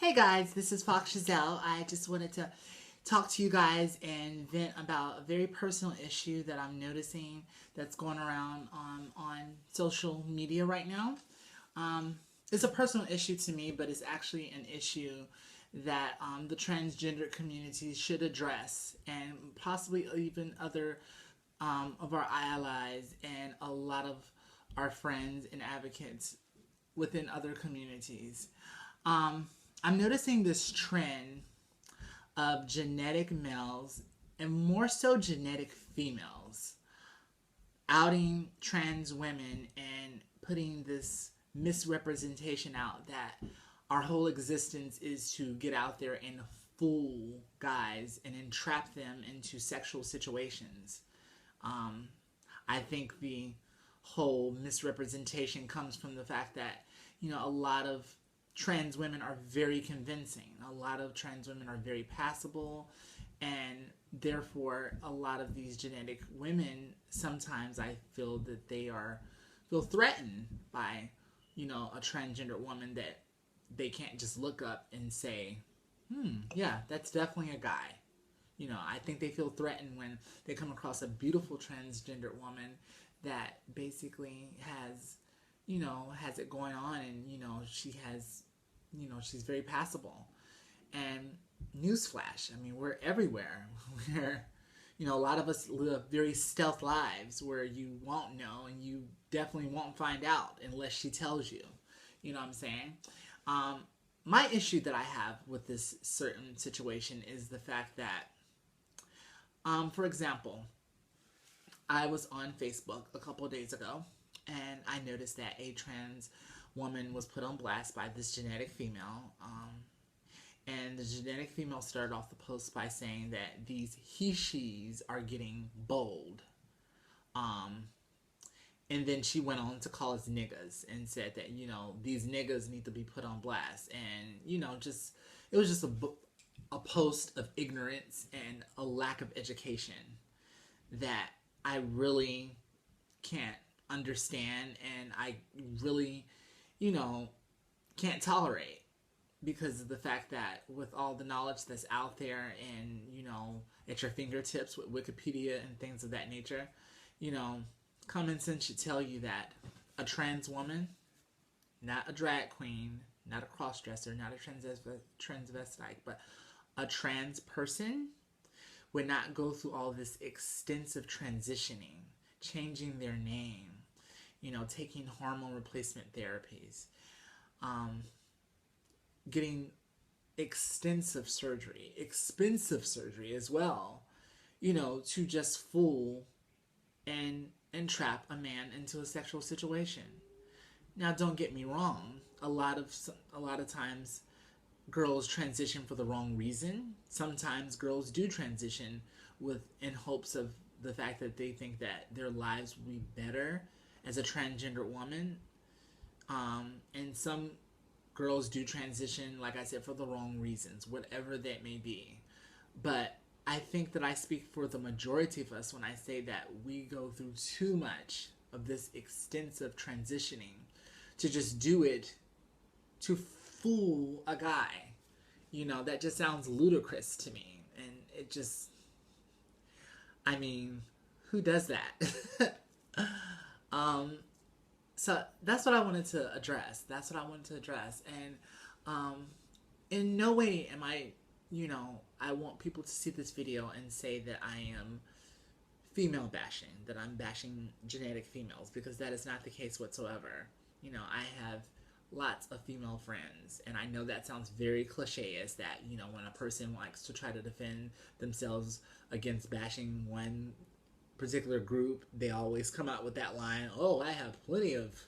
Hey guys, this is Fox Giselle. I just wanted to talk to you guys and vent about a very personal issue that I'm noticing that's going around on social media right now. Um, it's a personal issue to me, but it's actually an issue that the transgender community should address, and possibly even other of our allies and a lot of our friends and advocates within other communities. Um, I'm noticing this trend of genetic males and more so genetic females outing trans women and putting this misrepresentation out that our whole existence is to get out there and fool guys and entrap them into sexual situations. Um, I think the whole misrepresentation comes from the fact that, a lot of trans women are very convincing. A lot of trans women are very passable, and therefore, a lot of these genetic women sometimes I feel that they feel threatened by, a transgender woman that they can't just look up and say, yeah, that's definitely a guy. I think they feel threatened when they come across a beautiful transgender woman that basically has it going on, and she's very passable. And newsflash, I mean, we're everywhere. We're, a lot of us live very stealth lives where you won't know and you definitely won't find out unless she tells you. You know what I'm saying? Um, my issue that I have with this certain situation is the fact that, for example, I was on Facebook a couple of days ago and I noticed that a trans woman was put on blast by this genetic female. And the genetic female started off the post by saying that these he-she's are getting bold. Um, and then she went on to call us niggas and said that, these niggas need to be put on blast. And, it was just a post of ignorance and a lack of education that I really can't understand, and I really, can't tolerate, because of the fact that with all the knowledge that's out there and, at your fingertips with Wikipedia and things of that nature, you know, common sense should tell you that a trans woman, not a drag queen, not a crossdresser, not a transvestite, but a trans person would not go through all this extensive transitioning, changing their name, taking hormone replacement therapies, um, getting expensive surgery as well, to just fool and entrap a man into a sexual situation. Now, don't get me wrong. A lot of times, girls transition for the wrong reason. Sometimes girls do transition in hopes of the fact that they think that their lives will be better as a transgender woman. And some girls do transition, like I said, for the wrong reasons, whatever that may be. But I think that I speak for the majority of us when I say that we go through too much of this extensive transitioning to just do it to fool a guy. That just sounds ludicrous to me. And it just, I mean, who does that? um, so that's what I wanted to address. And in no way am I want people to see this video and say that I am female bashing, that I'm bashing genetic females, because that is not the case whatsoever. I have lots of female friends, and I know that sounds very cliche, as that, when a person likes to try to defend themselves against bashing one particular group, they always come out with that line, oh, I have plenty of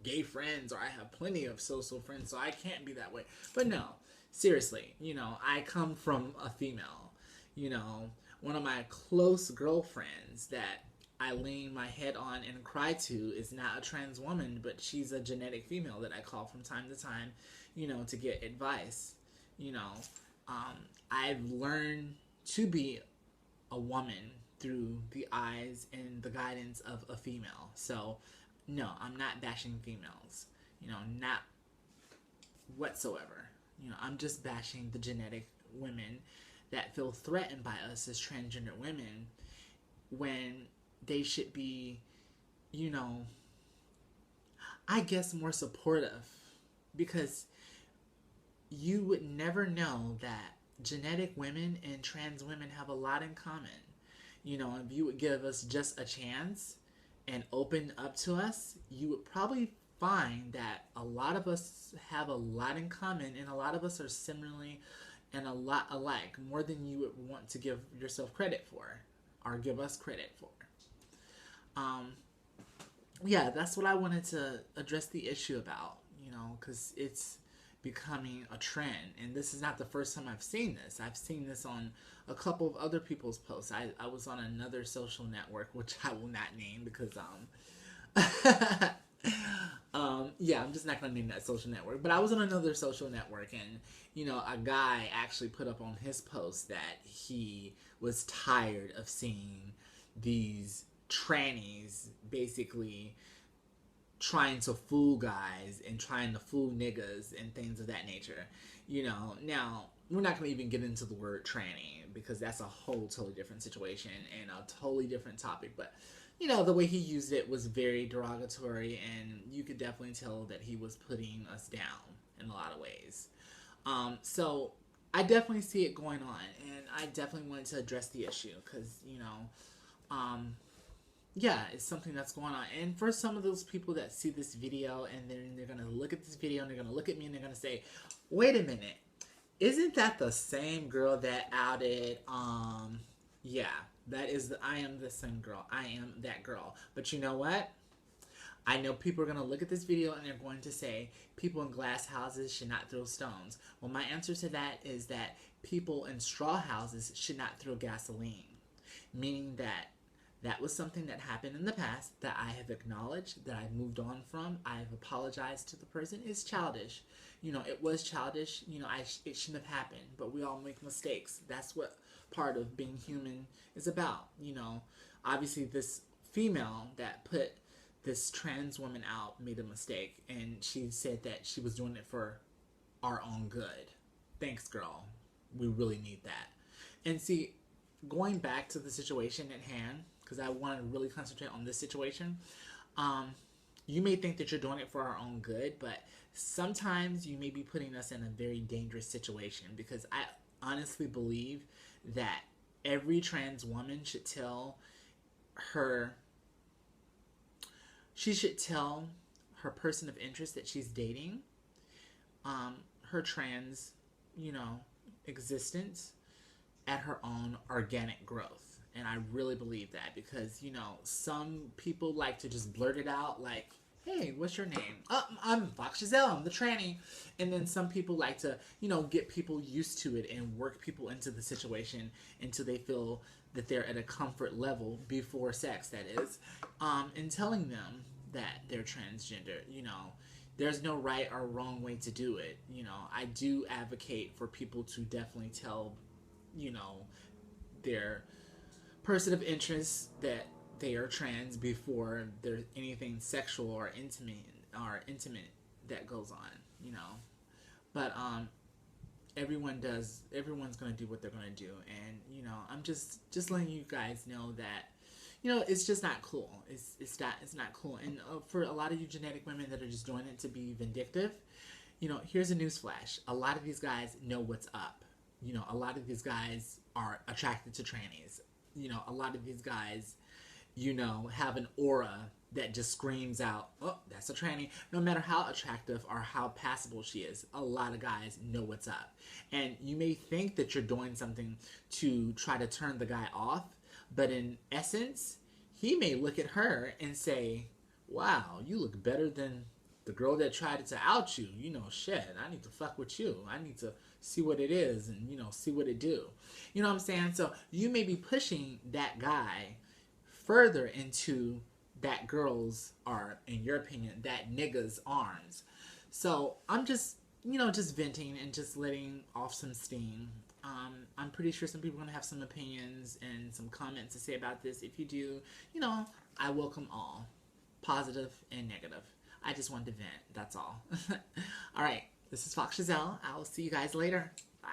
gay friends, or I have plenty of social friends, so I can't be that way. But no, seriously, I come from a female. One of my close girlfriends that I lean my head on and cry to is not a trans woman, but she's a genetic female that I call from time to time, to get advice. You know, I've learned to be a woman through the eyes and the guidance of a female. So, no, I'm not bashing females. Not whatsoever. I'm just bashing the genetic women that feel threatened by us as transgender women when they should be, you know, I guess more supportive, because you would never know that genetic women and trans women have a lot in common. If you would give us just a chance and open up to us, you would probably find that a lot of us have a lot in common, and a lot of us are similarly and a lot alike, more than you would want to give yourself credit for or give us credit for. Um, yeah, that's what I wanted to address the issue about, because it's becoming a trend. And this is not the first time I've seen this. I've seen this on a couple of other people's posts. I was on another social network, which I will not name because, yeah, I'm just not going to name that social network. But I was on another social network, and, a guy actually put up on his post that he was tired of seeing these trannies basically trying to fool guys and trying to fool niggas and things of that nature. Now we're not going to even get into the word tranny because that's a whole totally different situation and a totally different topic. But the way he used it was very derogatory, and you could definitely tell that he was putting us down in a lot of ways. So I definitely see it going on, and I definitely wanted to address the issue because yeah, it's something that's going on. And for some of those people that see this video and then they're going to look at this video and they're going to look at me and they're going to say, wait a minute, isn't that the same girl that outed, yeah, I am the same girl. I am that girl. But you know what? I know people are going to look at this video and they're going to say, people in glass houses should not throw stones. Well, my answer to that is that people in straw houses should not throw gasoline. Meaning that was something that happened in the past that I have acknowledged, that I've moved on from. I've apologized to the person. It's childish. It was childish. It shouldn't have happened. But we all make mistakes. That's what part of being human is about. Obviously this female that put this trans woman out made a mistake. And she said that she was doing it for our own good. Thanks, girl. We really need that. And see, going back to the situation at hand, because I want to really concentrate on this situation. You may think that you're doing it for our own good, but sometimes you may be putting us in a very dangerous situation, because I honestly believe that every trans woman should tell her person of interest that she's dating, her trans, existence at her own organic growth. And I really believe that, because, some people like to just blurt it out like, hey, what's your name? Oh, I'm Fox Giselle, I'm the tranny. And then some people like to, get people used to it and work people into the situation until they feel that they're at a comfort level before sex, that is, and telling them that they're transgender. There's no right or wrong way to do it. I do advocate for people to definitely tell, their person of interest that they are trans before there's anything sexual or intimate that goes on. But everyone's gonna do what they're gonna do, and I'm just letting you guys know that it's just not cool. It's not cool. And for a lot of you genetic women that are just doing it to be vindictive, here's a newsflash: a lot of these guys know what's up. A lot of these guys are attracted to trannies. A lot of these guys, have an aura that just screams out, oh, that's a tranny. No matter how attractive or how passable she is, a lot of guys know what's up. And you may think that you're doing something to try to turn the guy off, but in essence, he may look at her and say, wow, you look better than the girl that tried to out you. Shit, I need to fuck with you. I need to see what it is and, see what it do. You know what I'm saying? So you may be pushing that guy further into that girl's, or in your opinion, that nigga's arms. So I'm just, just venting and just letting off some steam. I'm pretty sure some people are going to have some opinions and some comments to say about this. If you do, I welcome all, positive and negative. I just wanted to vent. That's all. All right. This is Fox Giselle. I will see you guys later. Bye.